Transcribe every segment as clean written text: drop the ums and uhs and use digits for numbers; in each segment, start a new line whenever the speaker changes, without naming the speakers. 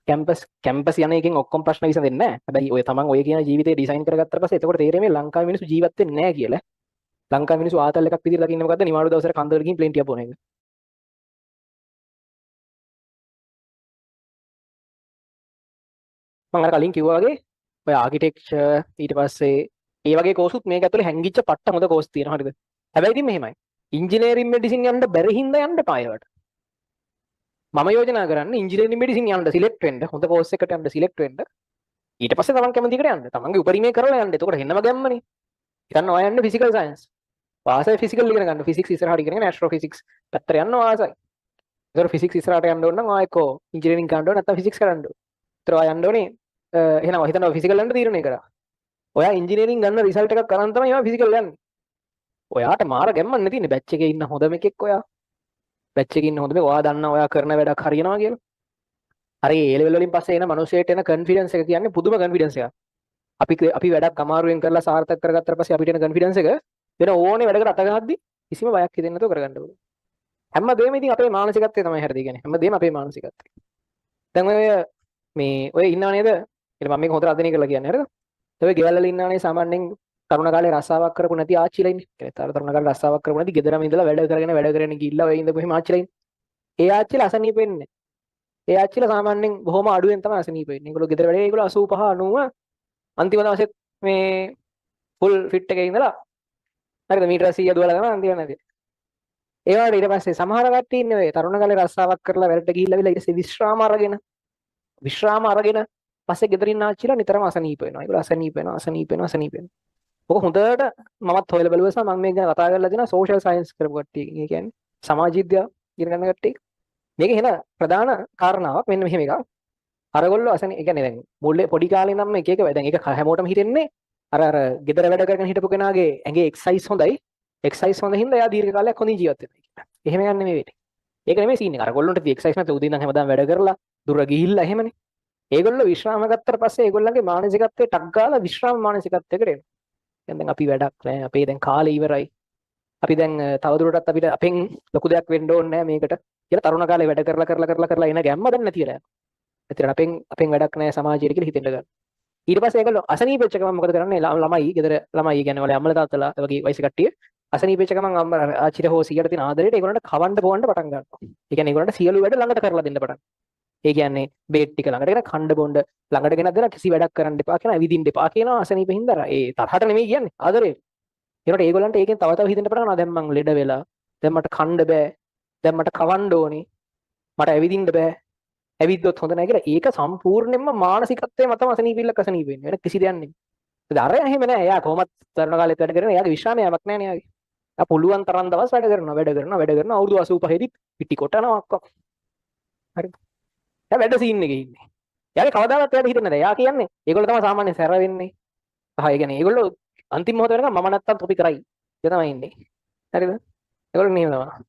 Campus යන එකෙන් ඔක්කොම ප්‍රශ්න විසඳෙන්නේ නැහැ. හැබැයි ඔය තමන් ඔය කියන ජීවිතේ ඩිසයින් කරගත්තට පස්සේ එතකොට තේරෙන්නේ ලංකාවේ මිනිස්සු ජීවත් වෙන්නේ නැහැ කියලා. ලංකාවේ මිනිස්සු ආතල් එකක් විදිහට දකින්නේ මොකද්ද? නිවාඩු දවසට කන්දවල ගිහින් ප්ලේන් ටිකක් බොන එක. මම අර කලින් කිව්වා වගේ ඔය ආකිටෙක්චර් ඊට පස්සේ ඒ වගේ කෝසුත් මේක ඇතුලේ හැංගිච්ච පට්ට හොඳ කෝස් තියෙනවා හරිද? හැබැයි ඉතින් මෙහෙමයි. ඉංජිනේරින් මෙඩිසින් යන්න බැරි හින්දා යන්න එපා ඒවට. මම යෝජනා කරන්නේ ඉංජිනේරින් මෙඩිසින් යන්න සිලෙක්ට් වෙන්න හොඳ කෝස් එකකට යන්න සිලෙක්ට් වෙන්න. ඊට පස්සේ තමන් කැමති එකට යන්න. තමන්ගේ උපරිමය කරලා යන්න. එතකොට හෙන්නම ගැම්මනේ. හිතන්න ඔය යන්න ෆිසිකල් සයන්ස්. වාසය ෆිසිකල් ඉගෙන ගන්න. ෆිසික්ස් ඉස්සරහට ඉගෙනගෙන ඇස්ට්‍රෝ ෆිසික්ස් පැත්තට යන්න වාසයි. ඒතර ෆිසික්ස් ඉස්සරහට යන්න ඕන නම් ආයෙකෝ ඉංජිනේරින් කරන්න ඕන නැත්නම් ෆිසික්ස් කරන්න ඕන. ඒතර ඔයා යන්න ඕනේ එහෙනම් හිතන්න ඔය ෆිසිකල් යන්න තීරණය කරා. ඔයා ඉංජිනේරින් ගන්න රිසල්ට් එකක් කරන් තමයි ඔයා ෆිසිකල් යන්නේ. ඔයාට මාර ගැම්මක් නැතිනේ බැච් එකේ ඉන්න හොඳම එකෙක් ඔයා. බැච් එකේ ඉන්න හොඳම ඔයා දන්නා ඔයා කරන වැඩක් හරියනවා කියලා. හරි ඒ ලෙවල් වලින් පස්සේ එන මිනිස්සෙට එන කොන්ෆිඩන්ස් එක කියන්නේ පුදුම කොන්ෆිඩන්ස් එකක්. අපි වැඩක් අමාරුවෙන් කරලා සාර්ථක කරගත්තට පස්සේ අපිට එන කොන්ෆිඩන්ස් එක වෙන ඕනේ වැඩකට අත ගහද්දි කිසිම බයක් හිතෙන්නේ නැතුව කරගන්න පුළුවන්. හැමදේම ඉතින් අපේ මානසිකත්වය තමයි හරිද කියන්නේ. හැමදේම අපේ මානසිකත්වය. දැන් ඔය ඉන්නව නේද? ඊට මම මේක හොඳට අධ්‍යයනය කරලා කියන්නේ හරිද? ඔය ගෙවල් වල ඉන්නවනේ සාමාන්‍යයෙන් තරුණ කාලේ රස්සාවක් කරපු නැති ආච්චිලා ඉන්නේ. ඒත් තරුණ කාලේ රස්සාවක් කරපු නැති ගෙදරම ඉඳලා වැඩ කරගෙන ගිහිල්ලා ඔය ඉඳපු එහෙම ආච්චිලා ඉන්නේ. ඒ ආච්චිලා අසනීප වෙන්නේ. ඒ ආච්චිලා සාමාන්‍යයෙන් බොහොම අඩුවෙන් තමයි අසනීප වෙන්නේ. ඒගොල්ලෝ ගෙදර වැඩේ ඒගොල්ලෝ 85 90 අන්තිම දවසෙත් මේ ෆුල් ෆිට් එකේ ඉඳලා හරිද මීටර 100 දුවලා තමයි අන්තිම නැති. ඒ වගේ ඊට පස්සේ සමහර කට්ටිය ඉන්නේ ඔය තරුණ කාලේ රස්සාවක් කරලා වැඩට ගිහිල්ලා ඊට පස්සේ විශ්‍රාම අරගෙන පස්සේ ගෙදර ඉන්න ආච්චිලා නිතරම අසනීප වෙනවා. ඒගොල්ලෝ අසනීප වෙනවා. ඔක හොඳට මමත් හොයලා බලුවා මම මේක ගැන කතා කරලා දෙනවා සෝෂල් සයන්ස් කරපු කට්ටිය. ඒ කියන්නේ සමාජ විද්‍යාව ඉගෙන ගන්න කට්ටිය. මේක එහෙන ප්‍රධාන කාරණාවක් මෙන්න මෙහෙම එකක්. අරගොල්ලෝ ඒ කියන්නේ දැන් මුල්ලේ පොඩි කාලේ ඉඳන්ම එක දැන් ඒක හැමෝටම හිතෙන්නේ අර ගෙදර වැඩ කරගෙන හිටපු කෙනාගේ ඇඟේ එක්සයිස් හොඳයි. එක්සයිස් හොඳ හින්දා එයා දීර්ඝ කාලයක් හොඳින් ජීවත් වෙනවා කියලා. එහෙම යන්නේ නෙවෙයි. ඒක නෙමෙයි සීන් එක. අරගොල්ලොන්ට එක්සයිස් නැත්නම් උදේ ඉඳන් හැමදාම වැඩ කරලා දුර ගිහිල්ලා එහෙමනේ. ඒගොල්ලෝ විශ්‍රාම ගත්තට පස්සේ ඒගොල්ලන්ගේ මානසිකත්වයේ ටක් ගාලා විශ්‍රාම මානසිකත්වයකට එනවා. දැන් අපි වැඩක් නැහැ. අපේ දැන් කාලේ ඉවරයි. අපි දැන් තවදුරටත් අපිට අපෙන් ලොකු දෙයක් වෙන්න ඕනේ නැහැ මේකට. කියලා තරුණ කාලේ වැඩ කරලා එන ගැම්ම දැන් නැති වෙලා යනවා. ඇත්තට අපෙන් වැඩක් නැහැ සමාජයට කියලා හිතෙන්න ගන්න. ඊට පස්සේ ඒගොල්ලෝ අසනීප වෙච්ච ගමන් මොකද කරන්නේ? ළමයි කියන්නේ වල අම්මලා තාත්තලා වගේ වයස කට්ටිය අසනීප වෙච්ච ගමන් ආච්චිට හෝ සීයට තියෙන ආදරේට ඒගොල්ලන්ට කවන්න බොවන්න පටන් ගන්නවා. ඒ කියන්නේ ඒගොල්ලන්ට සියලු වැඩ ළඟට කරලා දෙන්න පටන්. ඒ කියන්නේ බේත් ටික ළඟට ගෙන කණ්ඩ බොණ්ඩ ළඟට ගෙනත් දෙලා කිසි වැඩක් කරන්න එපා කියනවා. ඇවිදින්න එපා කියනවා අසනීපෙ හින්දා. ඒ තරහට නෙමෙයි කියන්නේ ආදරේ. ඒකට ඒගොල්ලන්ට ඒකෙන් තව තව හිතෙන්න පටන් ගන්නවා. දැන් මං ලෙඩ වෙලා. දැන් මට කණ්ඩ බෑ. දැන් මට කවන්න ඕනේ. මට ඇවිදින්න බෑ. ඇවිද්දොත් හොඳ නැහැ කියලා. ඒක සම්පූර්ණයෙන්ම මානසිකත්වයේ මතම අසනීපිල්ලක් අසනීප වෙන්නේ. වෙන කිසි දෙයක් නෙමෙයි. ඒත් අර එහෙම නෑ. එයා කොහොමත් තරුණ කාලෙත් වැඩ කරගෙන එයාගේ විශ්‍රාමයක් නෑ නේ එයාගේ. එයා පුළුවන් තරම් දවස් වැඩ කරනවා. අවුරුදු 85 හෙදි පිටි කොටනවා ඔක්කොම. හරිද? එයා වැඩ සීන් එකේ ඉන්නේ. එයාගේ කවදාවත් එයාට හිතෙන්නේ නැහැ. එයා කියන්නේ ඒගොල්ලෝ තමයි සාමාන්‍යයෙන් සැර වෙන්නේ. ඒ කියන්නේ ඒගොල්ලෝ අන්තිම මොහොත වෙනකම් මම නැත්තම් තොපි කරයි. ඒක තමයි ඉන්නේ. හරිද? ඒගොල්ලෝ නියම තමයි.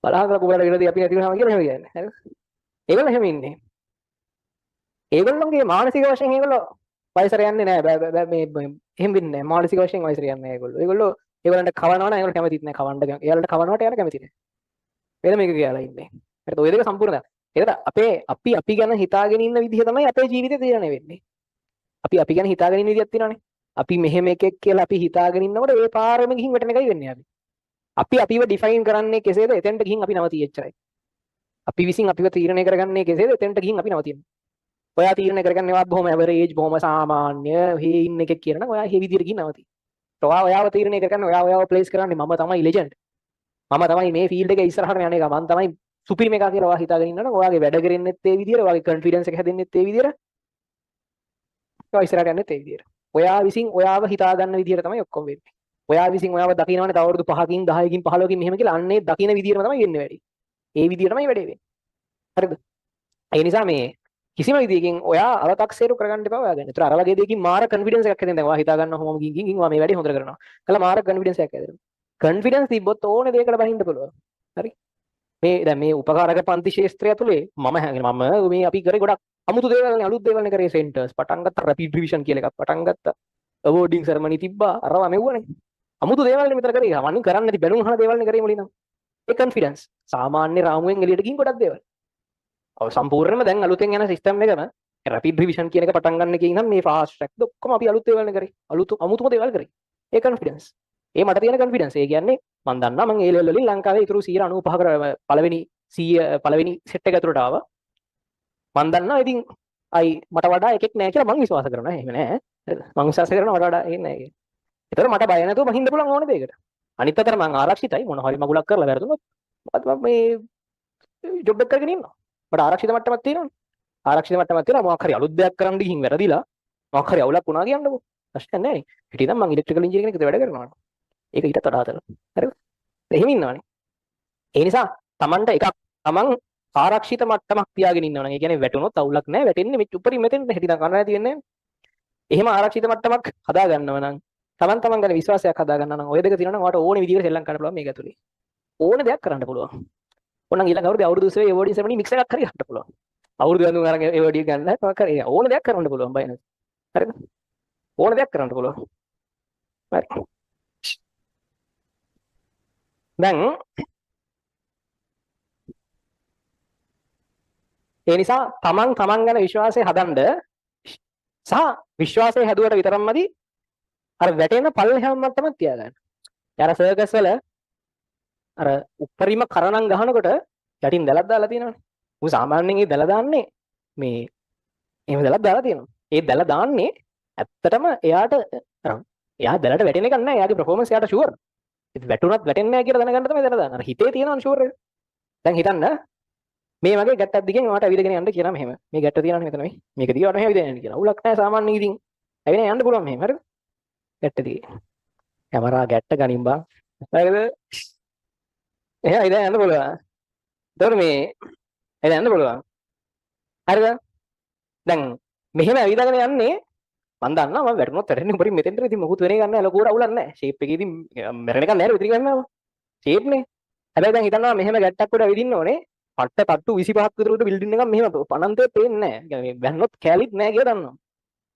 බලහන් කුඹරට ගෙනදී අපි නැති වෙනවා කියලා එහෙම කියන්නේ. හරිද? ඒගොල්ලෝ එහෙම ඉන්නේ. ඒගොල්ලෝගේ මානසික වශයෙන් ඒගොල්ලෝ වයසට යන්නේ නැහැ. මේ එහෙම වෙන්නේ නැහැ. මානසික වශයෙන් වයසට යන්නේ නැහැ ඒගොල්ලෝ. ඒගොල්ලන්ට කවනවා නම් ඒගොල්ලෝ කැමතිත් නැහැ. කවන්න ගියා. එයාලට කවනවට එයාලා කැමති නැහැ. වෙන මේක කියලා ඉන්නේ. හරිද? ඔය දෙක සම්පූර්ණ. ඒකට අපි ගැන හිතාගෙන ඉන්න විදිහ තමයි අපේ ජීවිතේ තීරණය වෙන්නේ. අපි ගැන හිතාගෙන ඉන්න විදියක් තියෙනවානේ. අපි මෙහෙම එකෙක් කියලා අපි හිතාගෙන ඉන්නකොට ඒ පාරෙම ගිහින් වැටෙන එකයි වෙන්නේ අපි. අපිව ඩිෆයින් කරන්නේ කෙසේද? එතෙන්ට ගිහින් අපි නවතියි එච්චරයි. අපි විසින් අපිව තීරණය කරගන්නේ කෙසේද? එතෙන්ට ගිහින් අපි නවතිනවා. ඔයා තීරණය කරගන්නේවත් බොහොම ඇවරේජ් බොහොම සාමාන්‍ය හේ ඉන්න එකෙක් කියලා නම් ඔයා හේ විදියට ගිහින් නවතියි. ඔයාව තීරණය කරගන්න ඔයාව ප්ලේස් කරන්නේ මම තමයි ලෙජන්ඩ්. මම තමයි මේ ෆීල්ඩ් එකේ ඉස්සරහට යන එක. මම තමයි සුපිරිම එකා කියලා ඔයා හිතාගෙන ඉන්නවනම් ඔයාගේ වැඩ කරෙන්නෙත් ඒ විදියට, ඔයාගේ කොන්ෆිඩන්ස් එක හැදෙන්නෙත් ඒ විදියට. ඔයා ඉස්සරහට යන්නෙත් ඒ විදියට. ඔයා විසින් ඔයාව හිතා ගන්න විදියට තමයි ඔක්කොම වෙන්නේ. ඔයා විසින් ඔයාව දකින්නවනේ තව අවුරුදු 5කින් 10කින් 15කින් මෙහෙම කියලා අන්නේ දකින්න විදියටම තමයි වෙන්නේ වැඩි. ඒ විදියට තමයි වැඩේ වෙන්නේ. හරිද? ඒ නිසා මේ කිසිම විදියකින් ඔයා අව탁සේරු කරගන්න එපා ඔයා ගැන. ඒතර අර වගේ දෙයකින් මාර කොන්ෆිඩන්ස් එකක් හැදෙන. දැන් ඔයා හිතා ගන්න ඔහොම ගින් ඔයා මේ වැඩේ හොඳට කරනවා. කළා මාර කොන්ෆිඩන්ස් එකක් හැදෙනවා. කොන්ෆිඩන්ස් තිබ්බොත් ඕනේ දෙයකට බහින්න පුළුවන්. හරි? දැන් මේ උපකාරක පන්ති ශාස්ත්‍රය ඇතුලේ මම මේ අපි කරේ ගොඩක් අමුතු දේවල් නේ අලුත් දේවල් නේ කරේ සෙන්ටර්ස් පටන් ගත්තා රැපිඩ් රිවිෂන් කියලා එකක් පටන් ගත්තා අවෝඩින් සෙරමනි තිබ්බා අරවා මෙව්වනේ අමුතු දේවල් නේ මෙතන කරේ මම කරන්නේ නැති බැලුම් අහන දේවල් නේ කරේ මුලින්ම ඒ කොන්ෆිඩන්ස් සාමාන්‍ය රාමුවෙන් එළියට ගින් ගොඩක් දේවල් සම්පූර්ණයෙන්ම දැන් අලුතෙන් යන සිස්ටම් එකම රැපිඩ් රිවිෂන් කියන එක පටන් ගන්න එකේ ඉඳන් මේ ෆාස්ට් ට්‍රැක්ද ඔක්කොම අපි අලුත් දේවල් කරේ. අමුතුම දේවල් කරේ. ඒ කොන්ෆිඩන්ස්. ඒ මට තියෙන කොන්ෆිඩන්ස්. ඒ කියන්නේ මම දන්නවා මම ඒ ලෙවල් වලින් ලංකාවේ ඉතුරු 95% පළවෙනි 100 පළවෙනි සෙට් එක ඇතුළට ආවා. මම දන්නවා ඉතින් අයි මට වඩා එකෙක් නැහැ කියලා මම විශ්වාස කරනවා. එහෙම නෑ. මම විශ්වාස කරනවා මට වඩා ඒක නෑ. ඒතර මට බය නැතුව මහින්ද පුළුවන් ඕන දෙයකට. අනිත් අතට මම ආරක්ෂිතයි මොන හරි මගුලක් කරලා වැරදුනොත් මම මේ ජොබ් එක කරගෙන ඉන්නවා. මට ආරක්ෂිත මට්ටමක් තියෙනවනේ. ආරක්ෂිත මට්ටමක් තියෙනවා මොකක් හරි අලුත් දෙයක් කරන්න ගිහින් වැරදිලා මොකක් හරි අවුලක් වුණා කියන්නකෝ. ප්‍රශ්නයක් නැහැ නේ. හිටියනම් මම ඉලෙක්ට්‍රිකල් ඉංජිනේරින් එකේ වැඩ කරනවා. ඒක ඊටත් වඩා හතර. හරිද? එහෙම ඉන්නවනේ. ඒ නිසා Tamanට එකක් Taman ආරක්ෂිත මට්ටමක් තියාගෙන ඉන්නවනම් ඒ කියන්නේ වැටුනොත් අවුලක් නැහැ. වැටෙන්නේ මෙච්ච උඩරින් මෙතෙන්ට හිටියනම් කන්න නැති වෙන්නේ නැහැ. එහෙම ආරක්ෂිත මට්ටමක් හදා ගන්නව නම් Taman ගැන විශ්වාසයක් හදා ගන්නවා නම් ඔය දෙක තියෙනවා නම් ඔයාලට ඕනේ විදිහට සෙල්ලම් කරන්න පුළුවන් මේක ඇතුලේ. ඕන දෙයක් කරන්න පුළුවන්. ඕනනම් ඊළඟ අවුරුදු 20 ඒ වෝඩින් සෙරමනි මික්ස් එකක් හරි ගන්න පුළුවන්. අවුරුදු ගන්න අරන් ඒ වෝඩිය ගන්න මොකක් හරි ඕන දෙයක් කරන්න පුළුවන් බය නැති. හරිද? ඕන දෙයක් කරන්න පුළුවන්. හරි. දැන් ඒ නිසා Taman ගැන විශ්වාසය හදන්න සහ විශ්වාසය හැදුවට විතරක්මදි අර වැටෙන පල්ලෙහාම මට්ටමක් තියාගන්න. යාර සර්කස් වල අර උපරිම කරණම් ගහනකොට යටින් දැලක් දාලා තියෙනවනේ. උන් සාමාන්‍යයෙන් ඒ දැල දාන්නේ මේ එහෙම දැලක් දාලා තියෙනවා. ඒ දැල දාන්නේ ඇත්තටම එයා දැලට වැටෙන එකක් නෑ. එයාගේ performance එයාට sure. ඉතින් වැටුණත් වැටෙන්නේ නෑ කියලා දැනගන්න තමයි දැල දාන්නේ. අර හිතේ තියෙනවනේ sure එක. දැන් හිතන්න මේ වගේ ගැට්ටක් දිගෙන් ඔයාට ඇවිදගෙන යන්න කියනවා මෙහෙම. මේ ගැට්ට තියෙනවනේ මෙතන මේ. මේක දිගට මෙහෙම ඇවිදගෙන යන්න කියලා. උලක් නෑ සාමාන්‍යයෙන් ඉතින් ඇවිදගෙන යන්න පුළුවන් මෙහෙම. හරිද? ගැට්ට දිගේ. කැමරා ගැට්ට ගනින් බං. හරිද? එහෙනම් ඉතින් යන්න පුළුවන්. ඒතකොට මේ එතන යන්න පුළුවන්. හරිද? දැන් මෙහෙම ඇවිදගෙන යන්නේ මම දන්නවා මම වැටුනොත් වැටෙන්නේ උඹරින් මෙතෙන්ට ඉතින් මොකුත් වෙන්නේ නැහැ ලොකුවට අවුලක් නැහැ. ෂේප් එකේ ඉතින් මැරෙන එකක් නැහැ විතර ගන්නවා. ෂේප් නේ. හැබැයි දැන් හිතනවා මෙහෙම ගැට්ටක් උඩ ඇවිදින්න ඕනේ. පට්ට තට්ටු 25ක් විතර උඩ බිල්ඩින් එකක් මෙහෙම පණන්තේ පේන්නේ නැහැ. මේ වැන්නොත් කැලිත් නැහැ කියලා දන්නවා.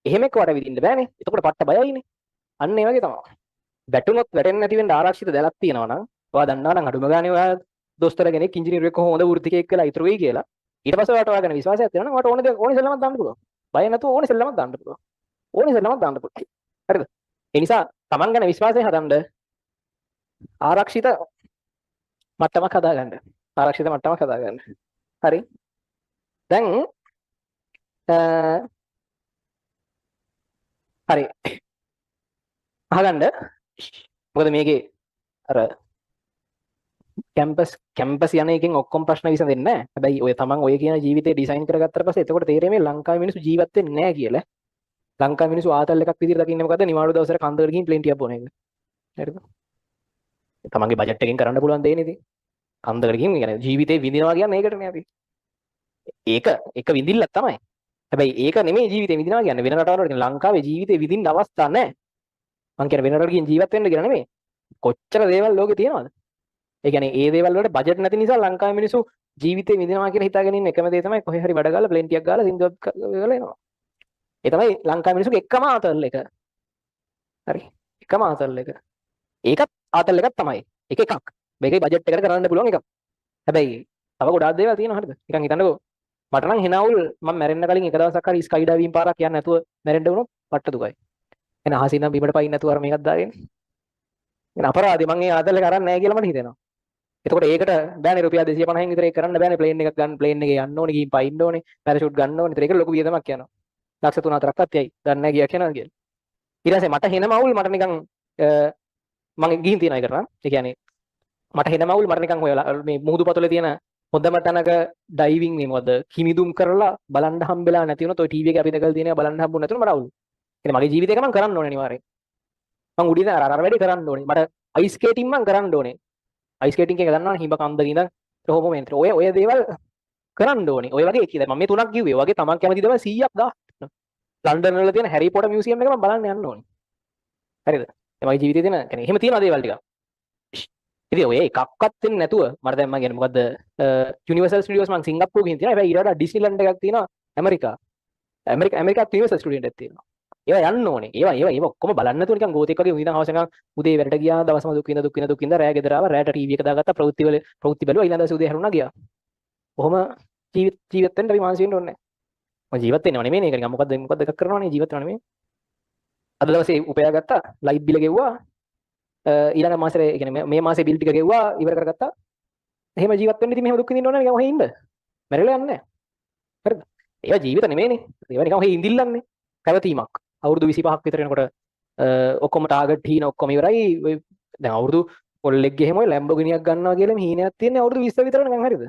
එහෙම එක්ක වට ඇවිදින්න බෑනේ. එතකොට පට්ට බයයිනේ. අන්න ඒ වගේ තමයි. වැටුනොත් වැටෙන්නේ නැති වෙන්න ආරක්ෂිත දැලක් තියෙනවා නම් ඔයා දන්නවා නම් අඩුම ගානේ ඔයා දොස්තර කෙනෙක් ඉංජිනේරුවෙක් හොඳ වෘත්තිකයෙක් කියලා ඉතුරු වෙයි කියලා. ඊට පස්සේ ඔයාට ඔයාගෙන විශ්වාසයක් තියෙනවා නම් ඔයාට ඕනේ දේ ඕනේ සෙල්ලමක් දාන්න පුළුවන්. බය නැතුව ඕනේ සෙල්ලමක් දාන්න පුළුවන්. ඕනේ සෙල්ලමක් දාන්න පුළුවන්. හරිද? ඒ නිසා Taman ගැන විශ්වාසය හදන්න ආරක්ෂිත මට්ටමක් හදාගන්න. ආරක්ෂිත මට්ටමක් හදාගන්න. හරි. දැන් හරි. අහගන්න. මොකද මේකේ අර කැම්පස් යන එකෙන් ඔක්කොම ප්‍රශ්න විසඳෙන්නේ නැහැ. හැබැයි ඔය Taman ඔය කියන ජීවිතේ ඩිසයින් කරගත්තට පස්සේ එතකොට තේරෙන්නේ මේ ලංකාවේ මිනිස්සු ජීවත් වෙන්නේ නැහැ කියලා. ලංකාවේ මිනිස්සු ආතල් එකක් විදිහට දකින්නේ මොකද්ද? නිවාඩු දවසට කන්දකට ගිහින් ප්ලේන් ටිකක් බොන එක. හරිද? තමන්ගේ බජට් එකෙන් කරන්න පුළුවන් දෙන්නේ ඉතින්. කන්දකට ගිහින් කියන්නේ ජීවිතේ විඳිනවා කියන්නේ ඒකටනේ අපි. ඒක විඳිල්ලක් තමයි. හැබැයි ඒක නෙමෙයි ජීවිතේ විඳිනවා කියන්නේ. වෙන රටවල් වල ලංකාවේ ජීවිතේ විඳින්න අවස්ථා නැහැ. මං කියන්නේ වෙන රටවල ගිහින් ජීවත් වෙන්න කියලා නෙමෙයි. කොච්චර දේවල් ලෝකේ තියෙනවද? ඒ කියන්නේ ඒ දේවල් වලට බජට් නැති නිසා ලංකාවේ මිනිස්සු ජීවිතේ විඳිනවා කියලා හිතාගෙන ඉන්න එකම දේ තමයි කොහේ හරි වැඩ ගාලා ප්ලේන් ටිකක් ගාලා සින්දුවක් ගාලා එනවා. ඒ තමයි ලංකාවේ මිනිස්සුගේ එකම ආතල් එක. හරි. එකම ආතල් එක. ඒකත් ආතල් එකක් තමයි. එක එකක්. මේකේ බජට් එකට කරන්න පුළුවන් එකක්. හැබැයි තව ගොඩාක් දේවල් තියෙනවා හරිද? නිකන් හිතන්නකෝ මට නම් හෙනවුල් මම මැරෙන්න කලින් එක දවසක් හරි ස්කයි ඩයිවිං පාරක් යන්න නැතුව මැරෙන්න වුණොත් පට්ට දුකයි. එන අහසින් නම් බිමට පයින් නැතුව අර මේකක් දාගෙන. එන අපරාධي මම ඒ ආතල් එක අරන් නැහැ කියලා මට හිතෙනවා. එතකොට ඒකට බෑනේ රුපියල් 250න් විතර ඒක කරන්න බෑනේ ප්ලේන් එකක් ගන්න ප්ලේන් එකේ යන්න ඕනේ ගිහින් පයින්න ඕනේ පැරෂූට් ගන්න ඕනේ. ඒතර ඒක ලොකු වියදමක් යනවා. ලක්ෂ 3-4ක් අත්‍යයි. දන්නේ නැහැ ගියා කියනවා කියලා. ඊට පස්සේ මට හෙනමවුල් මට නිකන් මම ගිහින් තියන එකට නම් ඒ කියන්නේ මට හෙනමවුල් මට නිකන් ඔය මේ මුහුදු පතලේ තියෙන හොඳම තැනක ඩයිවිං මේ මොකද කිමිදුම් කරලා බලන්න හම්බෙලා නැති වුණොත් ඔය ටීවී එකේ අපි දැකලා තියෙනවා බලන්න හම්බුනේ නැතුණු මට අවුල්. ඒ මගේ ජීවිතේක මම කරන්න ඕනේ අනිවාර්යෙන්. මම උඩින් අර වැඩේ කරන්න ඕනේ. මට අයිස් ස්කේටින් මම කරන්න ඕනේ. අයිස් ස්කේටින් එක දන්නවනේ හිඹ කන්දක ඉඳන් කොහොම මෙන්තර. ඔය දේවල් කරන්න ඕනේ. ඔය වගේ කියලා මම මේ තුනක් කිව්වේ. ඔය වගේ තමන් කැමති දේවල් 100ක් ගන්න. ලන්ඩන් වල තියෙන හැරි පොටර් මියුසියම් එක මම බලන්න යන්න ඕනේ. හරිද? ඒ මගේ ජීවිතේ තියෙන يعني එහෙම තියෙන දේවල් ටික. ඉතින් ඔය එකක්වත් දෙන්නේ නැතුව මට දැන් මම කියන්නේ මොකද්ද යුනිවර්සල් ස්ටුඩියෝස් මම සිංගප්පූර් ගිහින් තියෙනවා. හැබැයි ඊට වඩා ඩිස්නිලන්ඩ් එකක් තියෙනවා ඇමරිකා. ඇමරිකාත් යුනිවර්සල් ස්ටුඩියෝ එකක් තියෙනවා. ඒවා යන්න ඕනේ. ඒවා ඔක්කොම බලන්න නැතුව නිකන් ගෝතෙක් වගේ උදින හවස නිකන් උදේ වැඩට ගියා දවසම දුක් විඳ රෑ ගෙදර ආවා රෑට ටීවී එක දාගත්තා ප්‍රවෘත්ති බැලුවා ඊළඟ දවසේ උදේ හැරුණා ගියා. කොහොම ජීවත් වෙන්න අපි මහන්සි වෙන්න ඕනේ. මම ජීවත් වෙන්නව නෙමෙයි නේ. ඒක මොකද්ද එකක් කරනවනේ ජීවත් වෙනව නෙමෙයි. අද දවසේ උපයාගත්තා, ලයිට් බිල ගෙව්වා, ඊළඟ මාසෙට ඒ කියන්නේ මේ මාසේ බිල් ටික ගෙව්වා, ඉවර කරගත්තා. එහෙම ජීවත් වෙන්න ඉතින් මෙහෙම දුක් විඳින්න ඕනේ නිකන් ඔහේ ඉන්න. මැරෙලා යන්නේ නැහැ. හරිද? ඒවා ජීවිත නෙමෙයිනේ. ඒවා නිකන් ඔහේ ඉඳිල්ලන්නේ. පැවතීමක්. අවුරුදු 25ක් විතර වෙනකොට ඔක්කොම ටාගට් හීන ඔක්කොම ඉවරයි. ඔය දැන් අවුරුදු කොල්ලෙක්ගේ එහෙම ඔය ලැම්බෝගිනියක් ගන්නවා කියලා මේ හීනයක් තියෙන්නේ අවුරුදු 20 විතර නිකන් හරිද?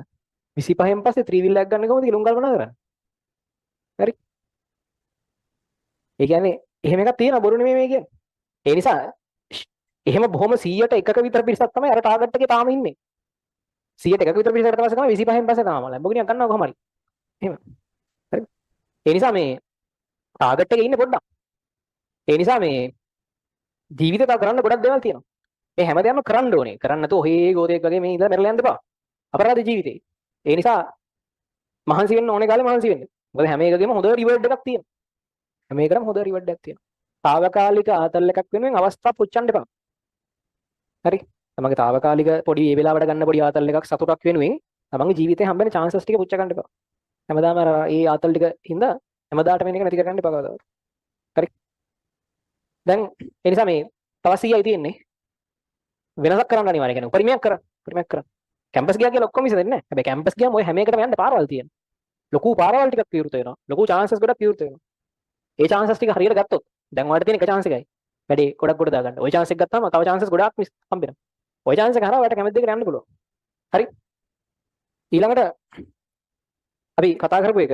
25න් පස්සේ ත්‍රිවිල් එකක් ගන්න කොහොමද කියලා උන් කල්පනා කරන්නේ. හරි. ඒ කියන්නේ එහෙම එකක් තියෙනවා බොරු නෙමෙයි මේ කියන්නේ. ඒ නිසා එහෙම බොහොම 100ට එකක විතර පිරිසක් තමයි අර ටාගට් එකේ තාම ඉන්නේ. 100ට එකක විතර පිරිසකට පස්සේ තමයි 25න් පස්සේ තාම ලැම්බෝගිනියක් ගන්නවා කොහොම හරි. එහෙම. හරි. ඒ නිසා මේ ටාගට් එකේ ඉන්නේ පොඩ්ඩක්. ඒ නිසා මේ ජීවිතේ තව කරන්න ගොඩක් දේවල් තියෙනවා. මේ හැමදේම කරන්න ඕනේ. කරන්න නැතුව ඔහේ ගෝතෙක් වගේ මේ ඉඳලා මැරලා යන්න එපා. අපරාධ ජීවිතේ. ඒ නිසා මහන්සි වෙන්න ඕනේ කාලේ මහන්සි වෙන්න. මොකද හැම එකකෙම හොඳ රිවර්ඩ් එකක් තියෙනවා. හැම එකකටම හොඳ රිවර්ඩ් එකක් තියෙනවා. తాවකාලික ආතල් එකක් වෙනුවෙන් අවස්ථා පුච්චන්න එපා. හරි. තමන්ගේ తాවකාලික පොඩි මේ වෙලාවට ගන්න පොඩි ආතල් එකක් සතුටක් වෙනුවෙන් තමන්ගේ ජීවිතේ හම්බෙන chances ටික පුච්ච ගන්න එපා. හැමදාම අර ඒ ආතල් ටික හින්දා හැමදාට මේක නැති කරගන්න එපා කවදාවත්. හරි. දැන් ඒ නිසා මේ තව 100යි තියෙන්නේ. වෙනසක් කරන්න අනිවාර්යයි. කියන්නේ උපරිමයක් කරන්න. උපරිමයක් කරන්න. කැම්පස් ගියා කියලා ඔක්කොම විසඳෙන්නේ නැහැ. හැබැයි කැම්පස් ගියාම ඔය හැම එකටම යන්න පාරවල් තියෙනවා. ලොකු පාරවල් ටිකක් විවෘත වෙනවා. ලොකු chances ගොඩක් විවෘත වෙනවා. ඒ chances ටික හරියට ගත්තොත් දැන් ඔයාලට තියෙන එක chance එකයි. වැඩි ගොඩක් ගොඩ දාගන්න. ওই chance එක ගත්තාම තව chances ගොඩාක් හම්බෙනවා. ওই chance එක හරහා ඔයාලට කැමති දෙයකට යන්න පුළුවන්. හරි. ඊළඟට අපි කතා කරපු එක